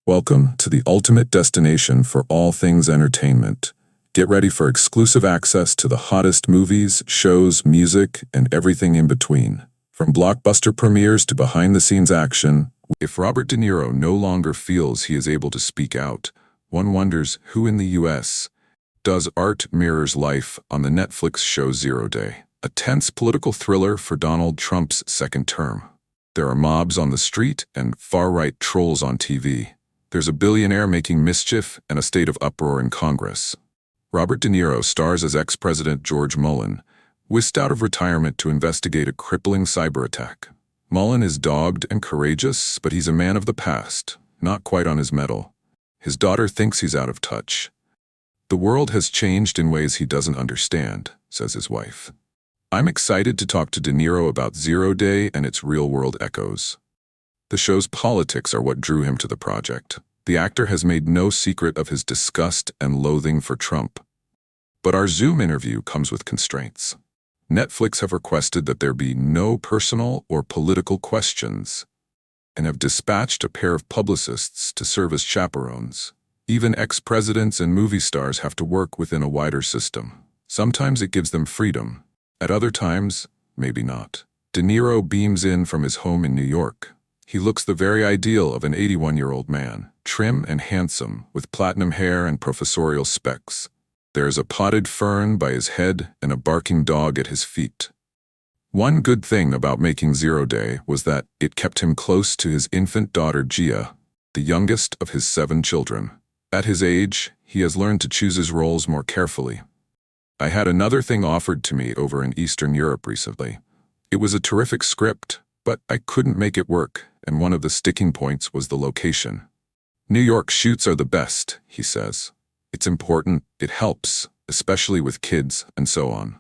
Welcome to the ultimate destination for all things entertainment. Get ready for exclusive access to the hottest movies, shows, music, and everything in between. From blockbuster premieres to behind-the-scenes action, if Robert De Niro no longer feels he is able to speak out, one wonders who in the U.S. does. Art mirrors life on the Netflix show 0 Day, a tense political thriller for Donald Trump's second term. There are mobs on the street and far-right trolls on TV. There's a billionaire making mischief and a state of uproar in Congress. Robert De Niro stars as ex-President George Mullen, whisked out of retirement to investigate a crippling cyberattack. Mullen is dogged and courageous, but he's a man of the past, not quite on his mettle. His daughter thinks he's out of touch. "The world has changed in ways he doesn't understand," says his wife. I'm excited to talk to De Niro about 0 Day and its real-world echoes. The show's politics are what drew him to the project. The actor has made no secret of his disgust and loathing for Trump. But our Zoom interview comes with constraints. Netflix have requested that there be no personal or political questions, and have dispatched a pair of publicists to serve as chaperones. Even ex-presidents and movie stars have to work within a wider system. Sometimes it gives them freedom. At other times, maybe not. De Niro beams in from his home in New York. He looks the very ideal of an 81-year-old man, trim and handsome, with platinum hair and professorial specs. There is a potted fern by his head and a barking dog at his feet. One good thing about making 0 Day was that it kept him close to his infant daughter Gia, the youngest of his 7 children. At his age, he has learned to choose his roles more carefully. I had another thing offered to me over in Eastern Europe recently. It was a terrific script, but I couldn't make it work, and one of the sticking points was the location. "New York shoots are the best," he says. "It's important, it helps, especially with kids, and so on."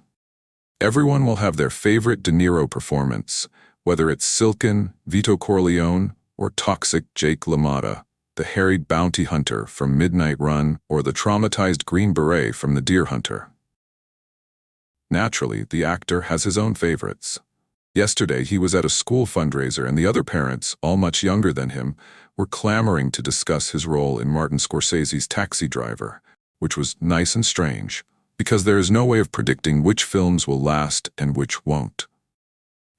Everyone will have their favorite De Niro performance, whether it's silken Vito Corleone or toxic Jake LaMotta, the harried bounty hunter from Midnight Run or the traumatized Green Beret from The Deer Hunter. Naturally, the actor has his own favorites. Yesterday, he was at a school fundraiser and the other parents, all much younger than him, were clamoring to discuss his role in Martin Scorsese's Taxi Driver, which was nice and strange, because there is no way of predicting which films will last and which won't.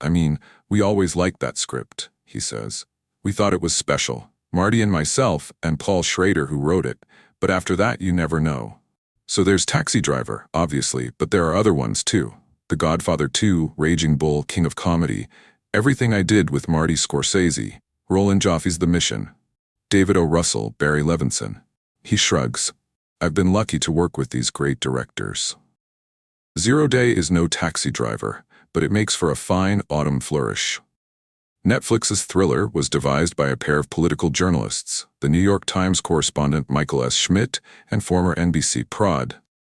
"I mean, we always liked that script," he says. "We thought it was special, Marty and myself and Paul Schrader who wrote it, but after that you never know." So there's Taxi Driver, obviously, but there are other ones too. The Godfather 2, Raging Bull, King of Comedy, Everything I Did with Marty Scorsese, Roland Joffe's The Mission, David O. Russell, Barry Levinson. He shrugs. "I've been lucky to work with these great directors." 0 Day is no Taxi Driver, but it makes for a fine autumn flourish. Netflix's thriller was devised by a pair of political journalists, the New York Times correspondent Michael S. Schmidt and former NBC prod